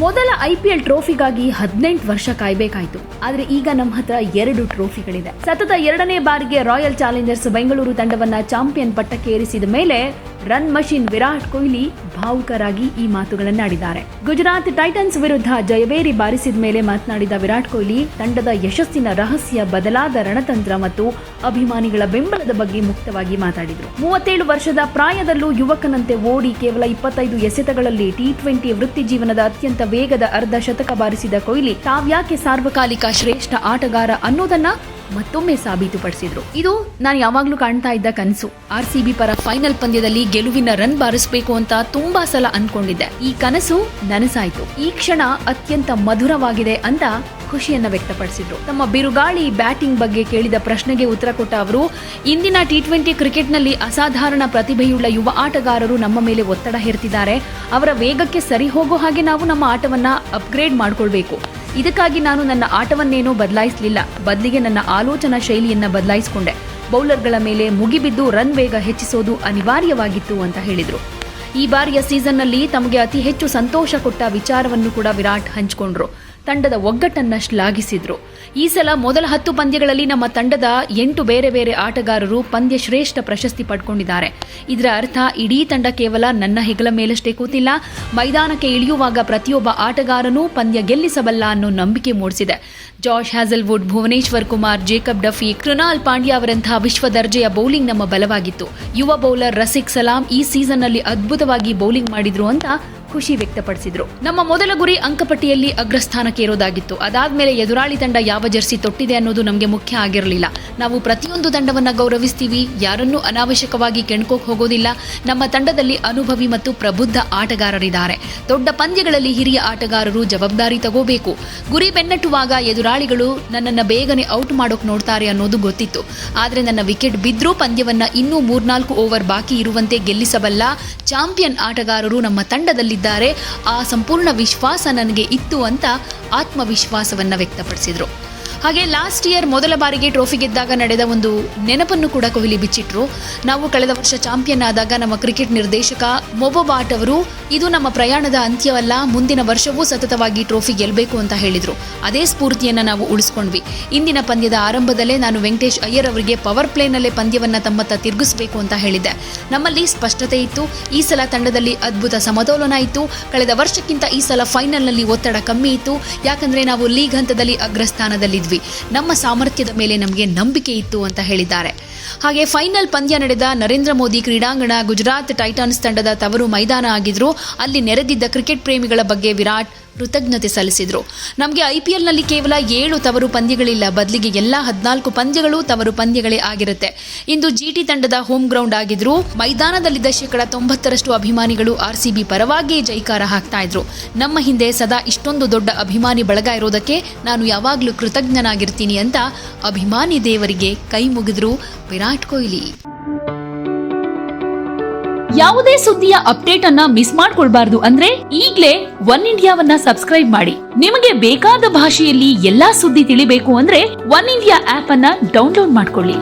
ಮೊದಲ IPL ಟ್ರೋಫಿಗಾಗಿ 18 ವರ್ಷ ಕಾಯ್ಬೇಕಾಯ್ತು. ಆದ್ರೆ ಈಗ ನಮ್ಮ ಹತ್ರ 2 ಟ್ರೋಫಿಗಳಿದೆ. ಸತತ 2ನೇ ಬಾರಿಗೆ ರಾಯಲ್ ಚಾಲೆಂಜರ್ಸ್ ಬೆಂಗಳೂರು ತಂಡವನ್ನ ಚಾಂಪಿಯನ್ ಪಟ್ಟಕ್ಕೆ ಏರಿಸಿದ ಮೇಲೆ ರನ್ ಮಷಿನ್ ವಿರಾಟ್ ಕೊಹ್ಲಿ ಭಾವುಕರಾಗಿ ಈ ಮಾತುಗಳನ್ನಾಡಿದ್ದಾರೆ. ಗುಜರಾತ್ ಟೈಟನ್ಸ್ ವಿರುದ್ಧ ಜಯಬೇರಿ ಬಾರಿಸಿದ ಮೇಲೆ ಮಾತನಾಡಿದ ವಿರಾಟ್ ಕೊಹ್ಲಿ ತಂಡದ ಯಶಸ್ಸಿನ ರಹಸ್ಯ ಬದಲಾದ ರಣತಂತ್ರ ಮತ್ತು ಅಭಿಮಾನಿಗಳ ಬೆಂಬಲದ ಬಗ್ಗೆ ಮುಕ್ತವಾಗಿ ಮಾತಾಡಿದರು. 37 ವರ್ಷದ ಪ್ರಾಯದಲ್ಲೂ ಯುವಕನಂತೆ ಓಡಿ ಕೇವಲ 25 ಎಸೆತಗಳಲ್ಲಿ T20 ವೃತ್ತಿ ಜೀವನದ ಅತ್ಯಂತ ವೇಗದ ಅರ್ಧ ಶತಕ ಬಾರಿಸಿದ ಕೊಹ್ಲಿ ತಾವ್ಯಾಕೆ ಸಾರ್ವಕಾಲಿಕ ಶ್ರೇಷ್ಠ ಆಟಗಾರ ಅನ್ನೋದನ್ನ ಮತ್ತೊಮ್ಮೆ ಸಾಬೀತುಪಡಿಸಿದ್ರು. ಇದು ನಾನು ಯಾವಾಗ್ಲೂ ಕಾಣ್ತಾ ಇದ್ದ ಕನಸು. RCB ಪರ ಫೈನಲ್ ಪಂದ್ಯದಲ್ಲಿ ಗೆಲುವಿನ ರನ್ ಬಾರಿಸಬೇಕು ಅಂತ ತುಂಬಾ ಸಲ ಅನ್ಕೊಂಡಿದ್ದೆ. ಈ ಕನಸು ನನಸಾಯ್ತು. ಈ ಕ್ಷಣ ಅತ್ಯಂತ ಮಧುರವಾಗಿದೆ ಅಂತ ಖುಷಿಯನ್ನ ವ್ಯಕ್ತಪಡಿಸಿದ್ರು. ತಮ್ಮ ಬಿರುಗಾಳಿ ಬ್ಯಾಟಿಂಗ್ ಬಗ್ಗೆ ಕೇಳಿದ ಪ್ರಶ್ನೆಗೆ ಉತ್ತರ ಕೊಟ್ಟ ಅವರು, ಇಂದಿನ T20 ಕ್ರಿಕೆಟ್ನಲ್ಲಿ ಅಸಾಧಾರಣ ಪ್ರತಿಭೆಯುಳ್ಳ ಯುವ ಆಟಗಾರರು ನಮ್ಮ ಮೇಲೆ ಒತ್ತಡ ಹೇರ್ತಿದ್ದಾರೆ. ಅವರ ವೇಗಕ್ಕೆ ಸರಿ ಹೋಗೋ ಹಾಗೆ ನಾವು ನಮ್ಮ ಆಟವನ್ನ ಅಪ್ಗ್ರೇಡ್ ಮಾಡ್ಕೊಳ್ಬೇಕು. ಇದಕ್ಕಾಗಿ ನಾನು ನನ್ನ ಆಟವನ್ನೇನೋ ಬದಲಾಯಿಸಲಿಲ್ಲ, ಬದಲಿಗೆ ನನ್ನ ಆಲೋಚನಾ ಶೈಲಿಯನ್ನ ಬದಲಾಯಿಸಿಕೊಂಡೆ. ಬೌಲರ್ಗಳ ಮೇಲೆ ಮುಗಿಬಿದ್ದು ರನ್ ವೇಗ ಹೆಚ್ಚಿಸೋದು ಅನಿವಾರ್ಯವಾಗಿತ್ತು ಅಂತ ಹೇಳಿದ್ರು. ಈ ಬಾರಿಯ ಸೀಸನ್ನಲ್ಲಿ ತಮಗೆ ಅತಿ ಹೆಚ್ಚು ಸಂತೋಷ ಕೊಟ್ಟ ವಿಚಾರವನ್ನು ಕೂಡ ವಿರಾಟ್ ಹಂಚಿಕೊಂಡ್ರು. ತಂಡದ ಒಗ್ಗಟ್ಟನ್ನ ಶ್ಲಾಘಿಸಿದ್ರು. ಈ ಸಲ ಮೊದಲ 10 ಪಂದ್ಯಗಳಲ್ಲಿ ನಮ್ಮ ತಂಡದ 8 ಬೇರೆ ಬೇರೆ ಆಟಗಾರರು ಪಂದ್ಯ ಶ್ರೇಷ್ಠ ಪ್ರಶಸ್ತಿ ಪಡ್ಕೊಂಡಿದ್ದಾರೆ. ಇದರ ಅರ್ಥ ಇಡೀ ತಂಡ ಕೇವಲ ನನ್ನ ಹೆಗಲ ಮೇಲಷ್ಟೇ ಕೂತಿಲ್ಲ, ಮೈದಾನಕ್ಕೆ ಇಳಿಯುವಾಗ ಪ್ರತಿಯೊಬ್ಬ ಆಟಗಾರನೂ ಪಂದ್ಯ ಗೆಲ್ಲಿಸಬಲ್ಲ ಅನ್ನೋ ನಂಬಿಕೆ ಮೂಡಿಸಿದೆ. Josh Hazlewood, Bhuvneshwar Kumar, Jacob Duffy, Krunal Pandya ಅವರಂತಹ ವಿಶ್ವ ದರ್ಜೆಯ ಬೌಲಿಂಗ್ ನಮ್ಮ ಬಲವಾಗಿತ್ತು. ಯುವ ಬೌಲರ್ ರಸಿಕ್ ಸಲಾಂ ಈ ಸೀಸನ್ನಲ್ಲಿ ಅದ್ಭುತವಾಗಿ ಬೌಲಿಂಗ್ ಮಾಡಿದ್ರು ಅಂತ ಖುಷಿ ವ್ಯಕ್ತಪಡಿಸಿದ್ರು. ನಮ್ಮ ಮೊದಲ ಗುರಿ ಅಂಕಪಟ್ಟಿಯಲ್ಲಿ ಅಗ್ರಸ್ಥಾನಕ್ಕೆ ಇರೋದಾಗಿತ್ತು. ಅದಾದ್ಮೇಲೆ ಎದುರಾಳಿ ತಂಡ ಯಾವ ಜರ್ಸಿ ತೊಟ್ಟಿದೆ ಅನ್ನೋದು ನಮಗೆ ಮುಖ್ಯ ಆಗಿರಲಿಲ್ಲ. ನಾವು ಪ್ರತಿಯೊಂದು ತಂಡವನ್ನ ಗೌರವಿಸ್ತೀವಿ, ಯಾರನ್ನೂ ಅನಾವಶ್ಯಕವಾಗಿ ಕೆಣ್ಕೋಕ್ ಹೋಗೋದಿಲ್ಲ. ನಮ್ಮ ತಂಡದಲ್ಲಿ ಅನುಭವಿ ಮತ್ತು ಪ್ರಬುದ್ಧ ಆಟಗಾರರಿದ್ದಾರೆ. ದೊಡ್ಡ ಪಂದ್ಯಗಳಲ್ಲಿ ಹಿರಿಯ ಆಟಗಾರರು ಜವಾಬ್ದಾರಿ ತಗೋಬೇಕು. ಗುರಿ ಬೆನ್ನಟ್ಟುವಾಗ ಎದುರಾಳಿಗಳು ನನ್ನನ್ನ ಬೇಗನೆ ಔಟ್ ಮಾಡೋಕ್ ನೋಡ್ತಾರೆ ಅನ್ನೋದು ಗೊತ್ತಿತ್ತು. ಆದ್ರೆ ನನ್ನ ವಿಕೆಟ್ ಬಿದ್ರೂ ಪಂದ್ಯವನ್ನ ಇನ್ನೂ 3-4 ಓವರ್ ಬಾಕಿ ಇರುವಂತೆ ಗೆಲ್ಲಿಸಬಲ್ಲ ಚಾಂಪಿಯನ್ ಆಟಗಾರರು ನಮ್ಮ ತಂಡದಲ್ಲಿ ಆ ಸಂಪೂರ್ಣ ವಿಶ್ವಾಸ ನನಗೆ ಇತ್ತು ಅಂತ ಆತ್ಮವಿಶ್ವಾಸವನ್ನ ವ್ಯಕ್ತಪಡಿಸಿದ್ರು. ಹಾಗೆ ಲಾಸ್ಟ್ ಇಯರ್ ಮೊದಲ ಬಾರಿಗೆ ಟ್ರೋಫಿ ಗೆದ್ದಾಗ ನಡೆದ ಒಂದು ನೆನಪನ್ನು ಕೂಡ ಕೊಹ್ಲಿ ಬಿಚ್ಚಿಟ್ರು. ನಾವು ಕಳೆದ ವರ್ಷ ಚಾಂಪಿಯನ್ ಆದಾಗ ನಮ್ಮ ಕ್ರಿಕೆಟ್ ನಿರ್ದೇಶಕ ಮೊಬೊಬಾಟ್ ಅವರು, ಇದು ನಮ್ಮ ಪ್ರಯಾಣದ ಅಂತ್ಯವಲ್ಲ, ಮುಂದಿನ ವರ್ಷವೂ ಸತತವಾಗಿ ಟ್ರೋಫಿ ಗೆಲ್ಲಬೇಕು ಅಂತ ಹೇಳಿದ್ರು. ಅದೇ ಸ್ಫೂರ್ತಿಯನ್ನ ನಾವು ಉಳಿಸ್ಕೊಂಡ್ವಿ. ಇಂದಿನ ಪಂದ್ಯದ ಆರಂಭದಲ್ಲೇ ನಾನು ವೆಂಕಟೇಶ್ ಅಯ್ಯರ್ ಅವರಿಗೆ ಪವರ್ ಪ್ಲೇನಲ್ಲೇ ಪಂದ್ಯವನ್ನ ತಮ್ಮತ್ತ ತಿರುಗಿಸಬೇಕು ಅಂತ ಹೇಳಿದ್ದೆ. ನಮ್ಮಲ್ಲಿ ಸ್ಪಷ್ಟತೆ ಇತ್ತು. ಈ ಸಲ ತಂಡದಲ್ಲಿ ಅದ್ಭುತ ಸಮತೋಲನ ಇತ್ತು. ಕಳೆದ ವರ್ಷಕ್ಕಿಂತ ಈ ಸಲ ಫೈನಲ್ನಲ್ಲಿ ಒತ್ತಡ ಕಮ್ಮಿ ಇತ್ತು. ಯಾಕಂದ್ರೆ ನಾವು ಲೀಗ್ ಹಂತದಲ್ಲಿ ಅಗ್ರಸ್ಥಾನದಲ್ಲಿದ್ವಿ. ನಮ್ಮ ಸಾಮರ್ಥ್ಯದ ಮೇಲೆ ನಮಗೆ ನಂಬಿಕೆ ಇತ್ತು ಅಂತ ಹೇಳಿದ್ದಾರೆ. ಹಾಗೆ ಫೈನಲ್ ಪಂದ್ಯ ನಡೆದ ನರೇಂದ್ರ ಮೋದಿ ಕ್ರೀಡಾಂಗಣ ಗುಜರಾತ್ ಟೈಟನ್ಸ್ ತಂಡದ ತವರು ಮೈದಾನ ಆಗಿದ್ರು. ಅಲ್ಲಿ ನೆರೆದಿದ್ದ ಕ್ರಿಕೆಟ್ ಪ್ರೇಮಿಗಳ ಬಗ್ಗೆ ವಿರಾಟ್ ಕೃತಜ್ಞತೆ ಸಲ್ಲಿಸಿದ್ರು. ನಮಗೆ IPLನಲ್ಲಿ ಕೇವಲ 7 ತವರು ಪಂದ್ಯಗಳಿಲ್ಲ, ಬದಲಿಗೆ ಎಲ್ಲ 14 ಪಂದ್ಯಗಳು ತವರು ಪಂದ್ಯಗಳೇ ಆಗಿರುತ್ತೆ. ಇಂದು GT ತಂಡದ ಹೋಮ್ ಗ್ರೌಂಡ್ ಆಗಿದ್ರು. ಮೈದಾನದಲ್ಲಿದ್ದ 90% ಅಭಿಮಾನಿಗಳು RCB ಪರವಾಗಿ ಜೈಕಾರ ಹಾಕ್ತಾ ಇದ್ರು. ನಮ್ಮ ಹಿಂದೆ ಸದಾ ಇಷ್ಟೊಂದು ದೊಡ್ಡ ಅಭಿಮಾನಿ ಬಳಗ ಇರೋದಕ್ಕೆ ನಾನು ಯಾವಾಗ್ಲೂ ಕೃತಜ್ಞನಾಗಿರ್ತೀನಿ ಅಂತ ಅಭಿಮಾನಿ ದೇವರಿಗೆ ಕೈ ಮುಗಿದ್ರು ವಿರಾಟ್ ಕೊಹ್ಲಿ. ಯಾವುದೇ ಸುದ್ದಿಯ ಅಪ್ಡೇಟ್ ಅನ್ನ ಮಿಸ್ ಮಾಡ್ಕೊಳ್ಬಾರ್ದು ಅಂದ್ರೆ ಈಗ್ಲೇ ಒನ್ ಇಂಡಿಯಾವನ್ನ ಸಬ್ಸ್ಕ್ರೈಬ್ ಮಾಡಿ. ನಿಮಗೆ ಬೇಕಾದ ಭಾಷೆಯಲ್ಲಿ ಎಲ್ಲಾ ಸುದ್ದಿ ತಿಳಿಬೇಕು ಅಂದ್ರೆ ಒನ್ ಇಂಡಿಯಾ ಆಪ್ ಅನ್ನ ಡೌನ್ಲೋಡ್ ಮಾಡ್ಕೊಳ್ಳಿ.